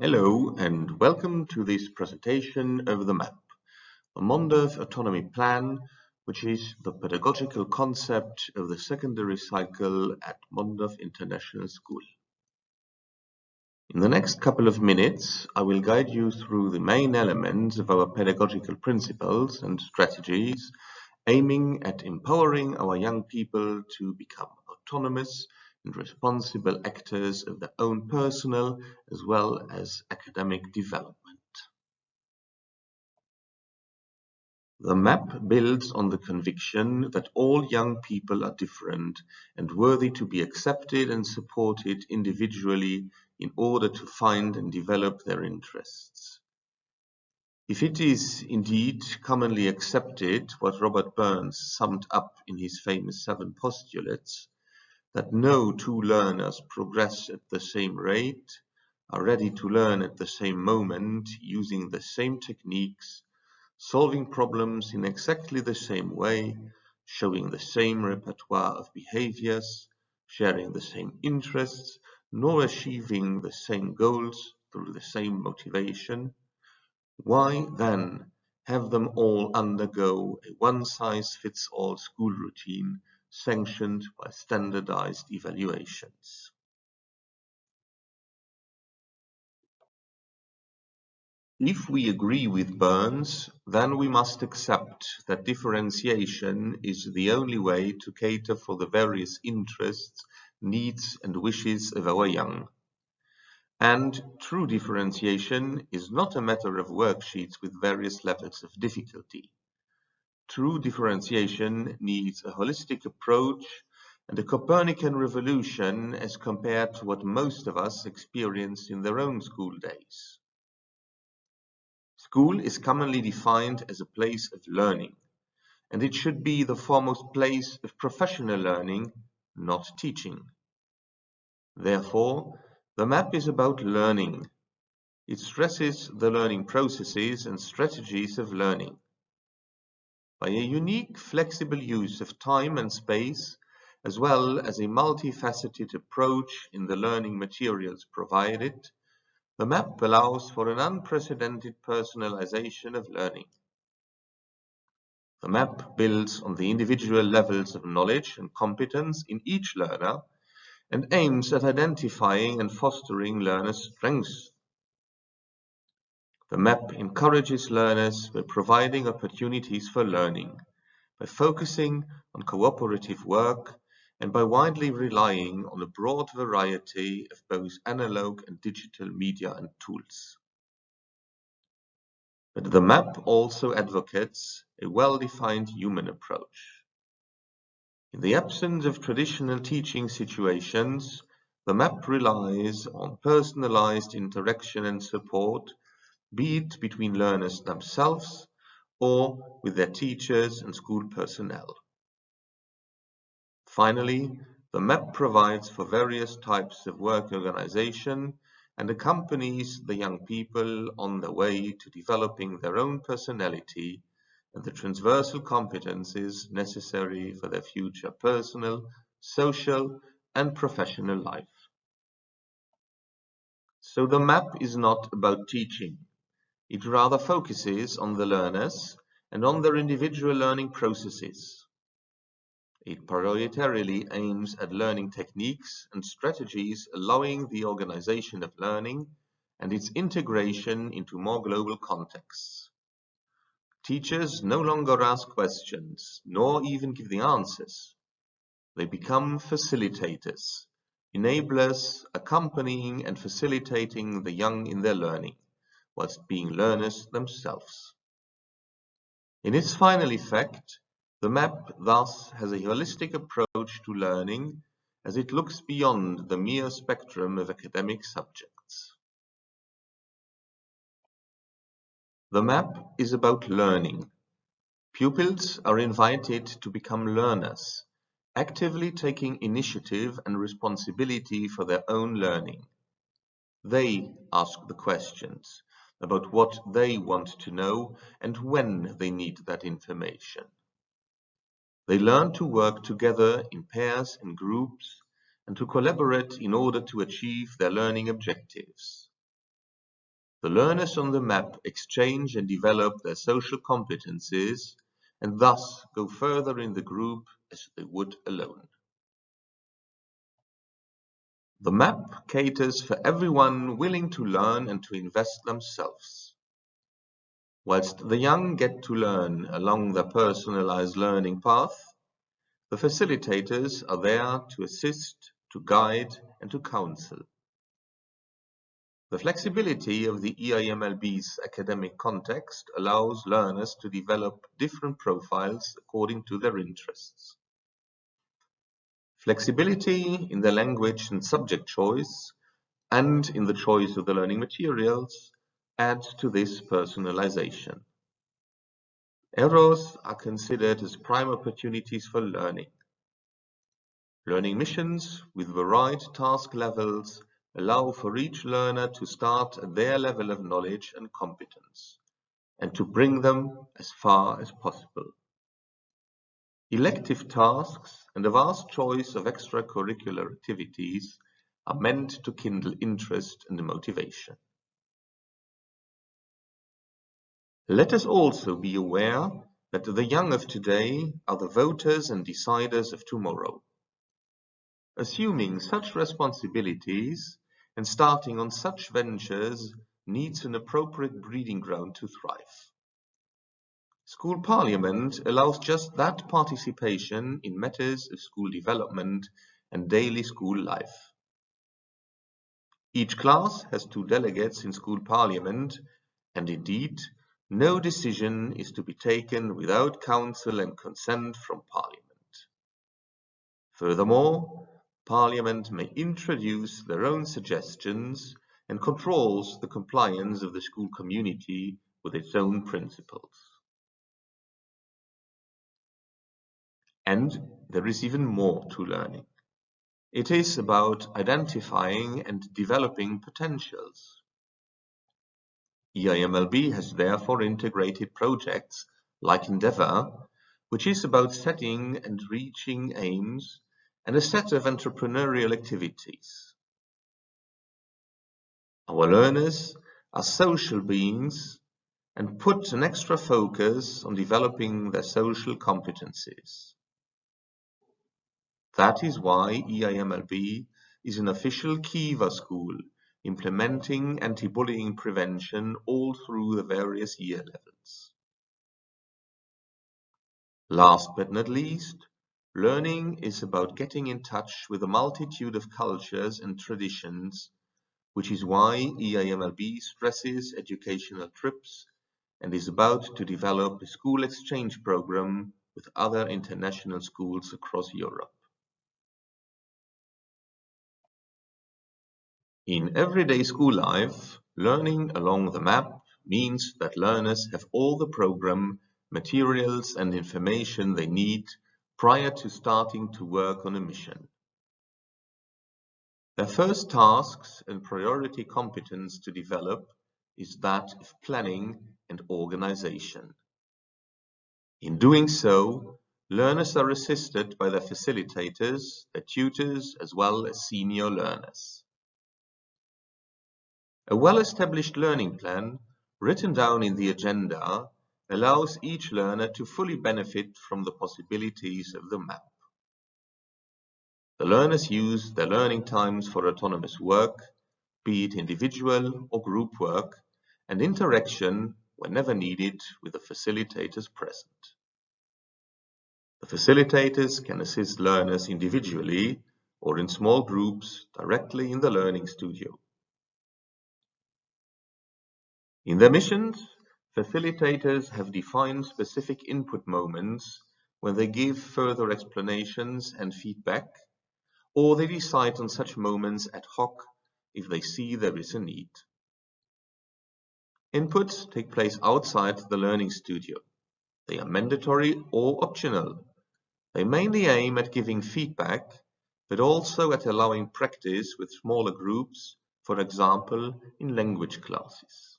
Hello and welcome to this presentation of the MAP, the Mondorf Autonomy Plan, which is the pedagogical concept of the secondary cycle at Mondorf International School. In the next couple of minutes, I will guide you through the main elements of our pedagogical principles and strategies, aiming at empowering our young people to become autonomous and responsible actors of their own personal as well as academic development. The MAP builds on the conviction that all young people are different and worthy to be accepted and supported individually in order to find and develop their interests. If it is indeed commonly accepted, what Robert Burns summed up in his famous 7 postulates, that no two learners progress at the same rate, are ready to learn at the same moment, using the same techniques, solving problems in exactly the same way, showing the same repertoire of behaviors, sharing the same interests, nor achieving the same goals through the same motivation, why then have them all undergo a one-size-fits-all school routine sanctioned by standardized evaluations? If we agree with Burns, then we must accept that differentiation is the only way to cater for the various interests, needs and wishes of our young. And true differentiation is not a matter of worksheets with various levels of difficulty. True differentiation needs a holistic approach and a Copernican revolution as compared to what most of us experienced in their own school days. School is commonly defined as a place of learning, and it should be the foremost place of professional learning, not teaching. Therefore, the MAP is about learning. It stresses the learning processes and strategies of learning. By a unique, flexible use of time and space, as well as a multifaceted approach in the learning materials provided, the MAP allows for an unprecedented personalization of learning. The MAP builds on the individual levels of knowledge and competence in each learner and aims at identifying and fostering learners' strengths. The MAP encourages learners by providing opportunities for learning, by focusing on cooperative work, and by widely relying on a broad variety of both analog and digital media and tools. But the MAP also advocates a well-defined human approach. In the absence of traditional teaching situations, the MAP relies on personalized interaction and support, be it between learners themselves or with their teachers and school personnel. Finally, the MAP provides for various types of work organization and accompanies the young people on their way to developing their own personality and the transversal competencies necessary for their future personal, social, and professional life. So the MAP is not about teaching. It rather focuses on the learners and on their individual learning processes. It prioritarily aims at learning techniques and strategies allowing the organization of learning and its integration into more global contexts. Teachers no longer ask questions, nor even give the answers. They become facilitators, enablers, accompanying and facilitating the young in their learning, whilst being learners themselves. In its final effect, the MAP thus has a holistic approach to learning as it looks beyond the mere spectrum of academic subjects. The MAP is about learning. Pupils are invited to become learners, actively taking initiative and responsibility for their own learning. They ask the questions about what they want to know and when they need that information. They learn to work together in pairs and groups and to collaborate in order to achieve their learning objectives. The learners on the map exchange and develop their social competencies and thus go further in the group as they would alone. The map caters for everyone willing to learn and to invest themselves. Whilst the young get to learn along their personalized learning path, the facilitators are there to assist, to guide, and to counsel. The flexibility of the EIMLB's academic context allows learners to develop different profiles according to their interests. Flexibility in the language and subject choice and in the choice of the learning materials adds to this personalization. Errors are considered as prime opportunities for learning. Learning missions with varied task levels allow for each learner to start at their level of knowledge and competence, and to bring them as far as possible. Elective tasks and a vast choice of extracurricular activities are meant to kindle interest and motivation. Let us also be aware that the young of today are the voters and deciders of tomorrow. Assuming such responsibilities and starting on such ventures needs an appropriate breeding ground to thrive. School Parliament allows just that participation in matters of school development and daily school life. Each class has 2 delegates in School Parliament, and indeed, no decision is to be taken without counsel and consent from Parliament. Furthermore, Parliament may introduce their own suggestions and controls the compliance of the school community with its own principles. And there is even more to learning. It is about identifying and developing potentials. EIMLB has therefore integrated projects like Endeavour, which is about setting and reaching aims, and a set of entrepreneurial activities. Our learners are social beings and put an extra focus on developing their social competencies. That is why EIMLB is an official Kiva school, implementing anti-bullying prevention all through the various year levels. Last but not least, learning is about getting in touch with a multitude of cultures and traditions, which is why EIMLB stresses educational trips and is about to develop a school exchange program with other international schools across Europe. In everyday school life, learning along the map means that learners have all the program, materials and information they need prior to starting to work on a mission. Their first tasks and priority competence to develop is that of planning and organization. In doing so, learners are assisted by their facilitators, their tutors, as well as senior learners. A well-established learning plan, written down in the agenda, allows each learner to fully benefit from the possibilities of the map. The learners use their learning times for autonomous work, be it individual or group work, and interaction whenever needed with the facilitators present. The facilitators can assist learners individually or in small groups directly in the learning studio. In their missions, facilitators have defined specific input moments when they give further explanations and feedback, or they decide on such moments ad hoc if they see there is a need. Inputs take place outside the learning studio. They are mandatory or optional. They mainly aim at giving feedback, but also at allowing practice with smaller groups, for example, in language classes.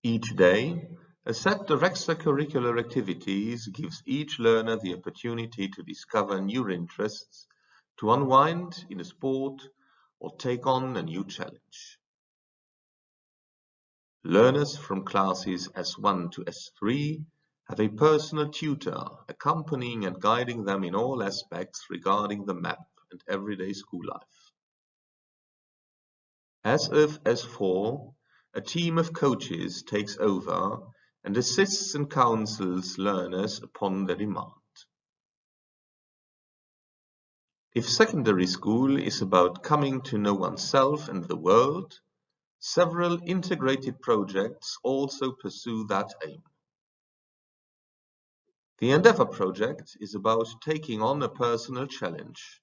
Each day, a set of extracurricular activities gives each learner the opportunity to discover new interests, to unwind in a sport, or take on a new challenge. Learners from classes S1 to S3 have a personal tutor accompanying and guiding them in all aspects regarding the map and everyday school life. As of S4, a team of coaches takes over and assists and counsels learners upon their demand. If secondary school is about coming to know oneself and the world, several integrated projects also pursue that aim. The Endeavour project is about taking on a personal challenge.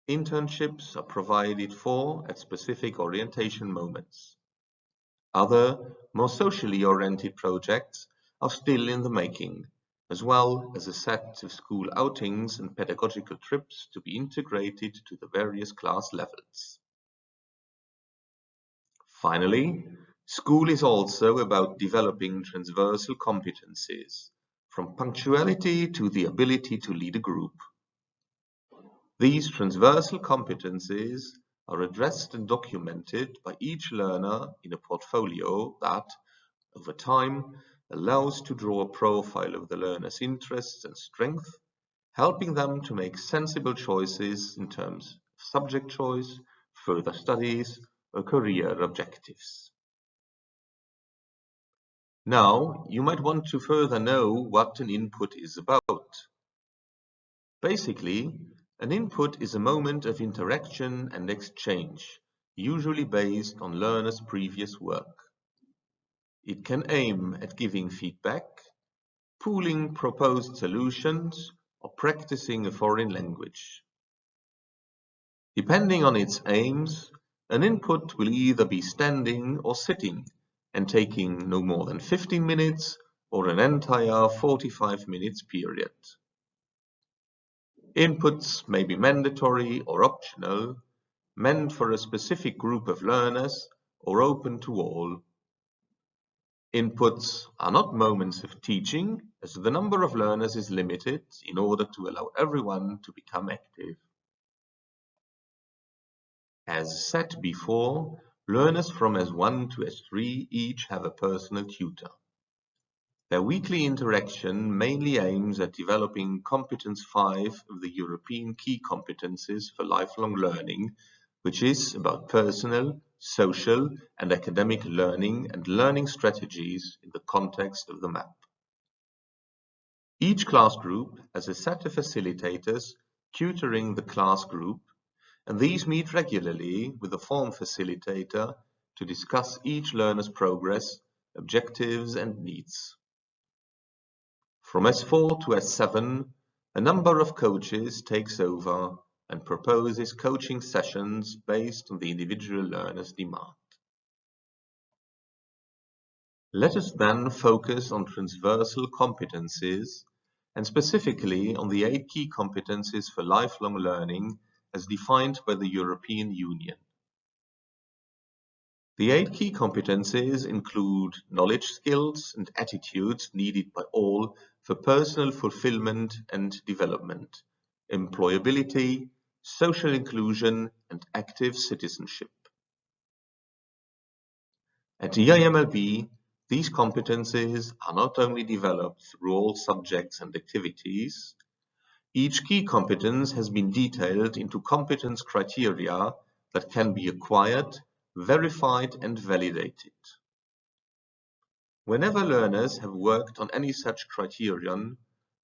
Internships are provided for at specific orientation moments. Other, more socially oriented projects are still in the making, as well as a set of school outings and pedagogical trips to be integrated to the various class levels. Finally, school is also about developing transversal competencies, from punctuality to the ability to lead a group. These transversal competencies are addressed and documented by each learner in a portfolio that, over time, allows to draw a profile of the learner's interests and strengths, helping them to make sensible choices in terms of subject choice, further studies, or career objectives. Now, you might want to further know what an input is about. Basically, an input is a moment of interaction and exchange, usually based on learners' previous work. It can aim at giving feedback, pooling proposed solutions, or practicing a foreign language. Depending on its aims, an input will either be standing or sitting and taking no more than 15 minutes or an entire 45 minutes period. Inputs may be mandatory or optional, meant for a specific group of learners, or open to all. Inputs are not moments of teaching, as the number of learners is limited in order to allow everyone to become active. As said before, learners from S1 to S3 each have a personal tutor. Their weekly interaction mainly aims at developing Competence 5 of the European Key Competencies for Lifelong Learning, which is about personal, social, and academic learning and learning strategies in the context of the map. Each class group has a set of facilitators tutoring the class group, and these meet regularly with a form facilitator to discuss each learner's progress, objectives, and needs. From S4 to S7, a number of coaches takes over and proposes coaching sessions based on the individual learner's demand. Let us then focus on transversal competencies and specifically on the 8 key competencies for lifelong learning as defined by the European Union. The 8 key competencies include knowledge, skills, and attitudes needed by all for personal fulfillment and development, employability, social inclusion, and active citizenship. At EIMLB, these competencies are not only developed through all subjects and activities. Each key competence has been detailed into competence criteria that can be acquired, verified, and validated. Whenever learners have worked on any such criterion,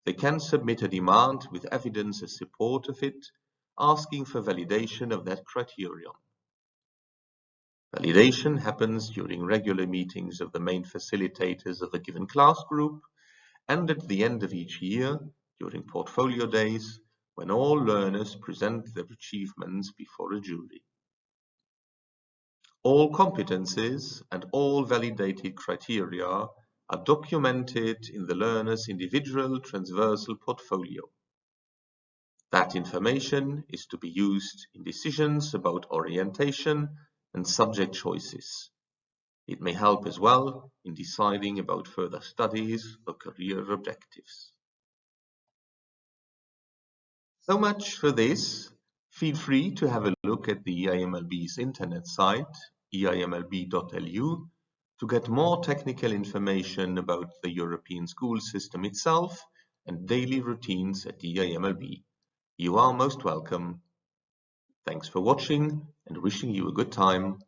they can submit a demand with evidence in support of it, asking for validation of that criterion. Validation happens during regular meetings of the main facilitators of a given class group and at the end of each year during portfolio days when all learners present their achievements before a jury. All competencies and all validated criteria are documented in the learner's individual transversal portfolio. That information is to be used in decisions about orientation and subject choices. It may help as well in deciding about further studies or career objectives. So much for this. Feel free to have a look at the EIMLB's internet site, eimlb.lu, To get more technical information about the European school system itself and daily routines at EIMLB, you are most welcome. Thanks for watching and wishing you a good time.